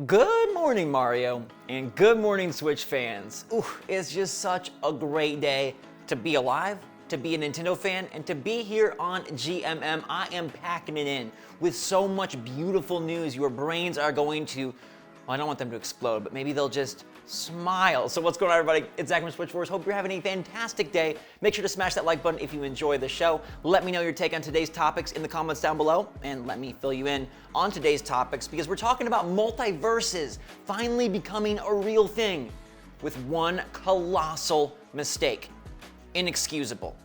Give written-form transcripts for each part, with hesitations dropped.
Good morning, Mario, and good morning, Switch fans. Ooh, it's just such a great day to be alive, to be a Nintendo fan, and to be here on GMM. I am packing it in with so much beautiful news. Your brains are going to, well, I don't want them to explode, but maybe they'll just smile. So what's going on, everybody? It's Zach from SwitchForce. Hope you're having a fantastic day. Make sure to smash that like button if you enjoy the show. Let me know your take on today's topics in the comments down below, and let me fill you in on today's topics because we're talking about multiverses finally becoming a real thing with one colossal mistake. Inexcusable.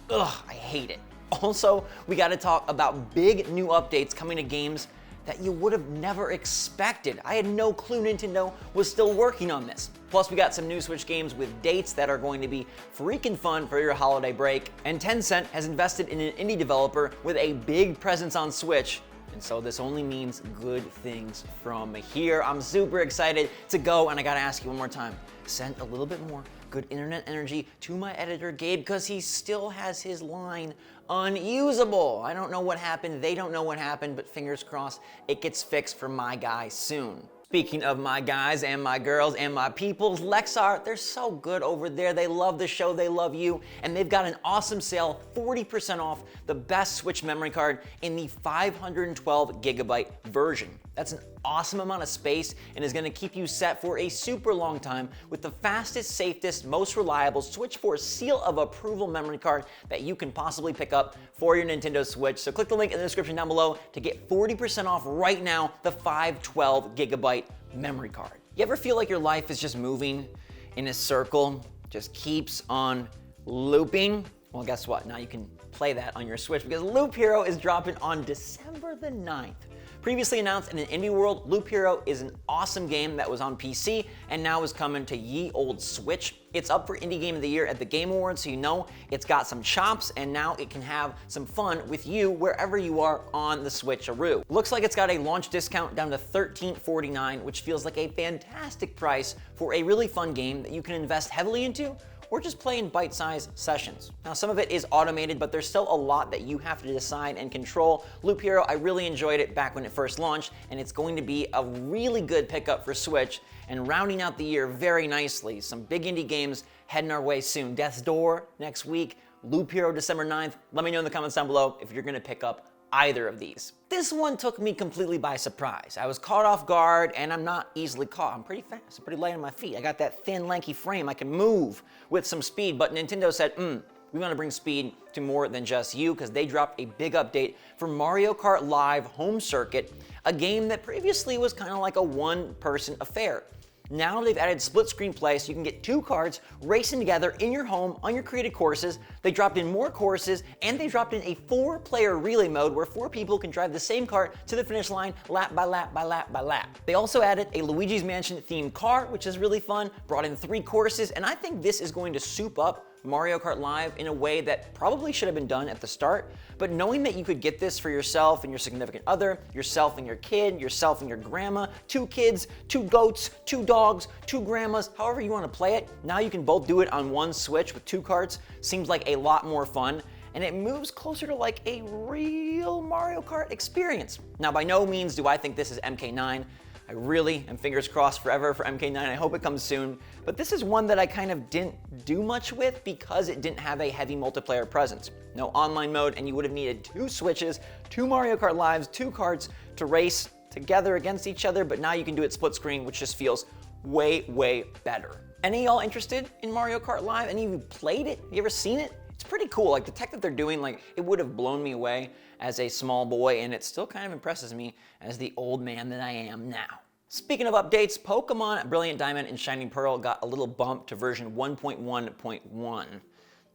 Ugh, I hate it. Also, we got to talk about big new updates coming to games that you would have never expected. I had no clue Nintendo was still working on this. Plus, we got some new Switch games with dates that are going to be freaking fun for your holiday break. And Tencent has invested in an indie developer with a big presence on Switch. And so this only means good things from here. I'm super excited to go, and I gotta ask you one more time. Send a little bit more good internet energy to my editor, Gabe, because he still has his line unusable. I don't know what happened, they don't know what happened, but fingers crossed it gets fixed for my guy soon. Speaking of my guys and my girls and my peoples, Lexar, they're so good over there. They love the show, they love you, and they've got an awesome sale, 40% off the best Switch memory card in the 512 gigabyte version. That's an awesome amount of space and is gonna keep you set for a super long time with the fastest, safest, most reliable SwitchForce seal of approval memory card that you can possibly pick up for your Nintendo Switch. So click the link in the description down below to get 40% off right now the 512 gigabyte memory card. You ever feel like your life is just moving in a circle, just keeps on looping? Well, guess what? Now you can play that on your Switch because Loop Hero is dropping on December the 9th. Previously announced in an indie world, Loop Hero is an awesome game that was on PC and now is coming to ye old Switch. It's up for Indie Game of the Year at the Game Awards, so you know it's got some chops and now it can have some fun with you wherever you are on the Switcheroo. Looks like it's got a launch discount down to $13.49, which feels like a fantastic price for a really fun game that you can invest heavily into or just play in bite-sized sessions. Now, some of it is automated, but there's still a lot that you have to decide and control. Loop Hero, I really enjoyed it back when it first launched, and it's going to be a really good pickup for Switch, and rounding out the year very nicely. Some big indie games heading our way soon. Death's Door next week, Loop Hero December 9th. Let me know in the comments down below if you're gonna pick up either of these. This one took me completely by surprise. I was caught off guard, and I'm not easily caught. I'm pretty fast, I'm pretty light on my feet. I got that thin, lanky frame. I can move with some speed, but Nintendo said, we want to bring speed to more than just you, because they dropped a big update for Mario Kart Live Home Circuit, a game that previously was kind of like a one-person affair. Now they've added split screen play so you can get two carts racing together in your home on your created courses. They dropped in more courses, and they dropped in a 4-player relay mode where 4 people can drive the same cart to the finish line lap by lap by lap by lap. They also added a Luigi's Mansion themed car, which is really fun, brought in 3 courses, and I think this is going to soup up Mario Kart Live in a way that probably should have been done at the start, but knowing that you could get this for yourself and your significant other, yourself and your kid, yourself and your grandma, 2 kids, 2 goats, 2 dogs, 2 grandmas, however you want to play it, now you can both do it on one Switch with 2 carts. Seems like a lot more fun, and it moves closer to like a real Mario Kart experience. Now, by no means do I think this is MK9. I really am fingers crossed forever for MK9. I hope it comes soon. But this is one that I kind of didn't do much with because it didn't have a heavy multiplayer presence. No online mode, and you would have needed 2 Switches, 2 Mario Kart Lives, 2 carts to race together against each other, but now you can do it split screen, which just feels way, way better. Any of y'all interested in Mario Kart Live? Any of you played it? You ever seen it? It's pretty cool. Like the tech that they're doing, like it would have blown me away as a small boy, and it still kind of impresses me as the old man that I am now. Speaking of updates, Pokémon Brilliant Diamond and Shining Pearl got a little bump to version 1.1.1.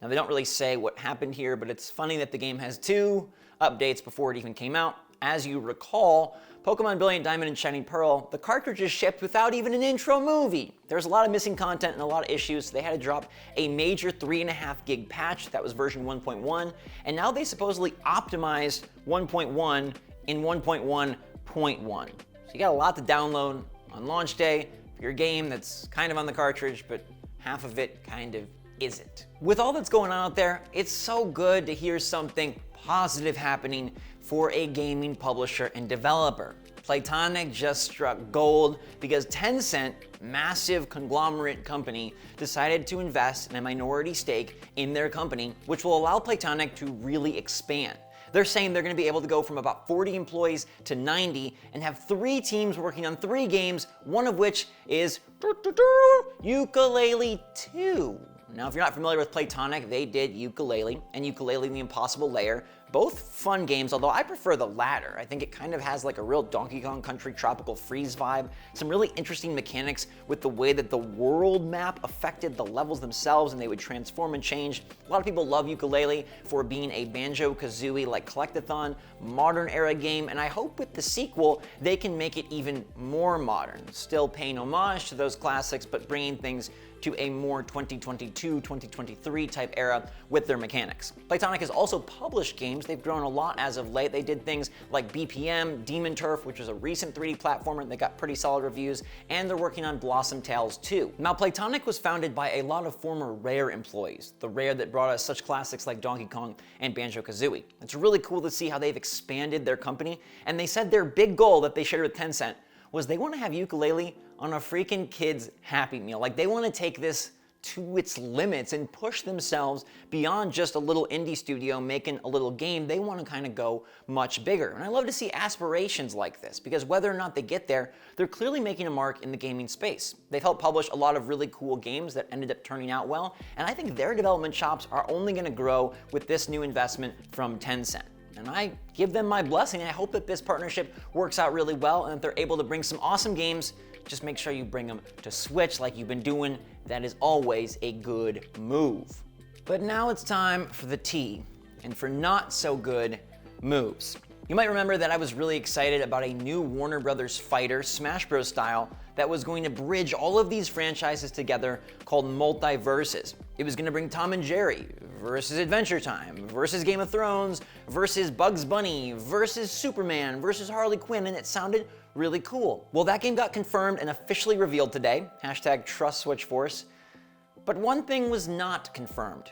Now they don't really say what happened here, but it's funny that the game has 2 updates before it even came out. As you recall, Pokémon Brilliant Diamond and Shining Pearl, the cartridges shipped without even an intro movie. There's a lot of missing content and a lot of issues, so they had to drop a major 3.5 gig patch. That was version 1.1, and now they supposedly optimized 1.1 in 1.1.1. So you got a lot to download on launch day for your game that's kind of on the cartridge, but half of it kind of isn't. With all that's going on out there, it's so good to hear something positive happening for a gaming publisher and developer. Playtonic just struck gold because Tencent, massive conglomerate company, decided to invest in a minority stake in their company, which will allow Playtonic to really expand. They're saying they're going to be able to go from about 40 employees to 90 and have 3 teams working on 3 games, one of which is Yooka-Laylee 2. Now, if you're not familiar with Playtonic, they did Yooka-Laylee and Yooka-Laylee the Impossible Lair. Both fun games, although I prefer the latter. I think it kind of has like a real Donkey Kong Country Tropical Freeze vibe. Some really interesting mechanics with the way that the world map affected the levels themselves and they would transform and change. A lot of people love Yooka-Laylee for being a Banjo-Kazooie like collectathon, modern era game, and I hope with the sequel they can make it even more modern, still paying homage to those classics but bringing things to a more 2022, 2023 type era with their mechanics. Playtonic has also published games. They've grown a lot as of late. They did things like BPM, Demon Turf, which was a recent 3D platformer that got pretty solid reviews, and they're working on Blossom Tales 2. Now, Playtonic was founded by a lot of former Rare employees, the Rare that brought us such classics like Donkey Kong and Banjo-Kazooie. It's really cool to see how they've expanded their company, and they said their big goal that they shared with Tencent was they want to have Yooka-Laylee on a freaking kid's Happy Meal. Like, they want to take this to its limits and push themselves beyond just a little indie studio making a little game. They want to kind of go much bigger. And I love to see aspirations like this because whether or not they get there, they're clearly making a mark in the gaming space. They've helped publish a lot of really cool games that ended up turning out well, and I think their development chops are only going to grow with this new investment from Tencent. And I give them my blessing. I hope that this partnership works out really well and that they're able to bring some awesome games. Just make sure you bring them to Switch like you've been doing. That is always a good move. But now it's time for the tea and for not so good moves. You might remember that I was really excited about a new Warner Brothers fighter, Smash Bros. Style, that was going to bridge all of these franchises together called Multiversus. It was going to bring Tom and Jerry versus Adventure Time versus Game of Thrones versus Bugs Bunny versus Superman versus Harley Quinn, and it sounded really cool. Well, that game got confirmed and officially revealed today, #Trust SwitchForce. But one thing was not confirmed: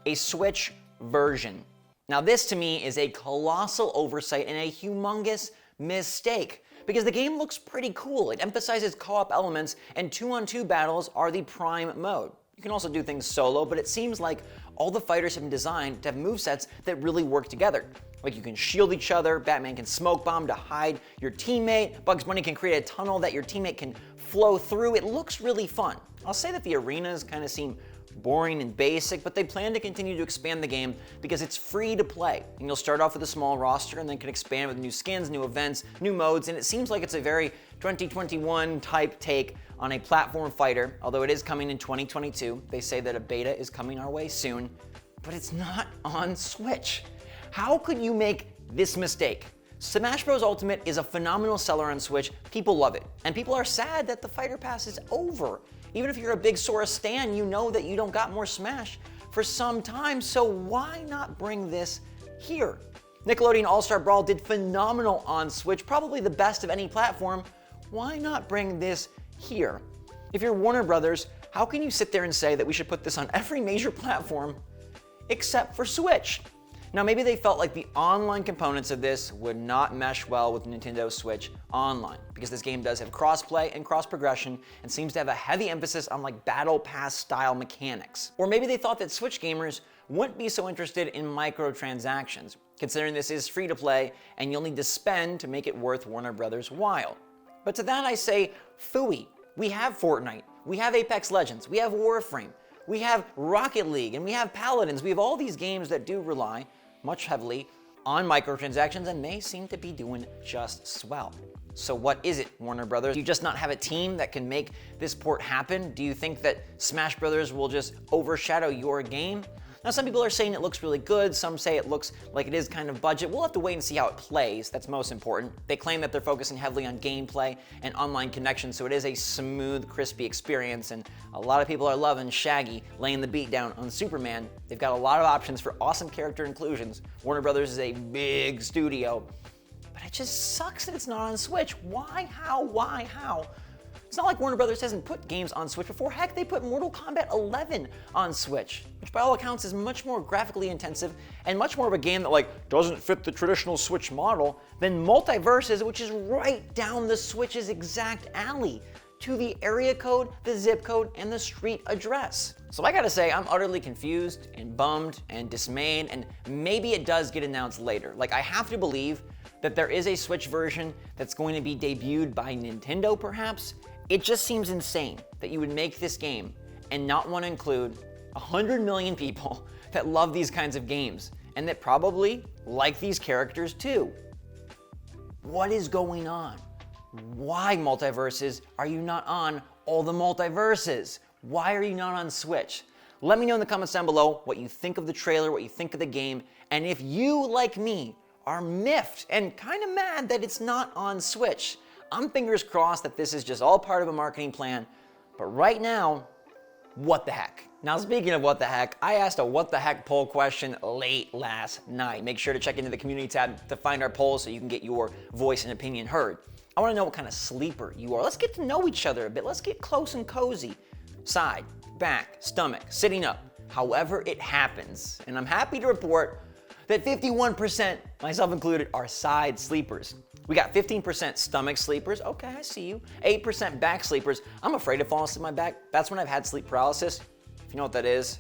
a Switch version. Now, this to me is a colossal oversight and a humongous mistake, because the game looks pretty cool. It emphasizes co-op elements, and 2-on-2 battles are the prime mode. You can also do things solo, but it seems like all the fighters have been designed to have movesets that really work together. Like, you can shield each other, Batman can smoke bomb to hide your teammate, Bugs Bunny can create a tunnel that your teammate can flow through. It looks really fun. I'll say that the arenas kind of seem boring and basic, but they plan to continue to expand the game because it's free to play. And you'll start off with a small roster and then can expand with new skins, new events, new modes, and it seems like it's a very 2021 type take on a platform fighter, although it is coming in 2022. They say that a beta is coming our way soon, but it's not on Switch. How could you make this mistake? Smash Bros. Ultimate is a phenomenal seller on Switch. People love it, and people are sad that the Fighter Pass is over. Even if you're a big Sora stan, you know that you don't got more Smash for some time, so why not bring this here? Nickelodeon All-Star Brawl did phenomenal on Switch, probably the best of any platform. Why not bring this here? If you're Warner Brothers, how can you sit there and say that we should put this on every major platform except for Switch? Now, maybe they felt like the online components of this would not mesh well with Nintendo Switch Online, because this game does have cross-play and cross-progression and seems to have a heavy emphasis on like Battle Pass style mechanics. Or maybe they thought that Switch gamers wouldn't be so interested in microtransactions, considering this is free to play and you'll need to spend to make it worth Warner Brothers' while. But to that I say, phooey. We have Fortnite, we have Apex Legends, we have Warframe, we have Rocket League, and we have Paladins. We have all these games that do rely much heavily on microtransactions, and they seem to be doing just swell. So what is it, Warner Brothers? Do you just not have a team that can make this port happen? Do you think that Smash Brothers will just overshadow your game? Now, some people are saying it looks really good. Some say it looks like it is kind of budget. We'll have to wait and see how it plays. That's most important. They claim that they're focusing heavily on gameplay and online connection, so it is a smooth, crispy experience, and a lot of people are loving Shaggy laying the beat down on Superman. They've got a lot of options for awesome character inclusions. Warner Brothers is a big studio, but it just sucks that it's not on Switch. Why? How? Why? How? It's not like Warner Brothers hasn't put games on Switch before. Heck, they put Mortal Kombat 11 on Switch, which by all accounts is much more graphically intensive and much more of a game that like doesn't fit the traditional Switch model than Multiversus, which is right down the Switch's exact alley to the area code, the zip code, and the street address. So I gotta say, I'm utterly confused and bummed and dismayed, and maybe it does get announced later. Like, I have to believe that there is a Switch version that's going to be debuted by Nintendo, perhaps. It just seems insane that you would make this game and not want to include 100 million people that love these kinds of games and that probably like these characters too. What is going on? Why, Multiverses, are you not on all the multiverses? Why are you not on Switch? Let me know in the comments down below what you think of the trailer, what you think of the game, and if you, like me, are miffed and kind of mad that it's not on Switch. I'm fingers crossed that this is just all part of a marketing plan, but right now, what the heck? Now, speaking of what the heck, I asked a what the heck poll question late last night. Make sure to check into the community tab to find our poll so you can get your voice and opinion heard. I want to know what kind of sleeper you are. Let's get to know each other a bit. Let's get close and cozy. Side, back, stomach, sitting up, however it happens. And I'm happy to report that 51%, myself included, are side sleepers. We got 15% stomach sleepers. Okay, I see you. 8% back sleepers. I'm afraid of falling asleep on my back. That's when I've had sleep paralysis. If you know what that is,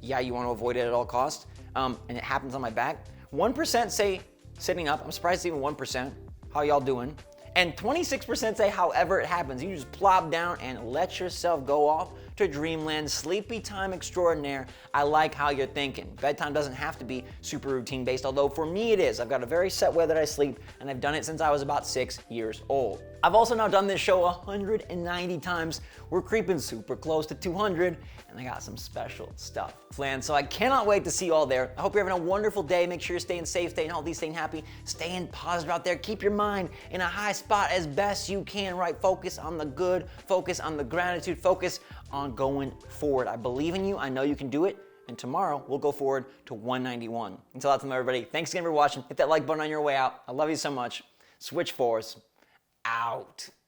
yeah, you want to avoid it at all costs. And it happens on my back. 1% say sitting up. I'm surprised it's even 1%. How y'all doing? And 26% say however it happens. You just plop down and let yourself go off to dreamland, sleepy time extraordinaire. I like how you're thinking. Bedtime doesn't have to be super routine based, although for me it is. I've got a very set way that I sleep, and I've done it since I was about 6 years old. I've also now done this show 190 times. We're creeping super close to 200, and I got some special stuff planned, so I cannot wait to see you all there. I hope you're having a wonderful day. Make sure you're staying safe, staying healthy, staying happy, staying positive out there. Keep your mind in a high spot as best you can, right? Focus on the good, focus on the gratitude, focus on going forward. I believe in you. I know you can do it. And tomorrow we'll go forward to 191. Until that time, everybody, thanks again for watching. Hit that like button on your way out. I love you so much. SwitchForce out.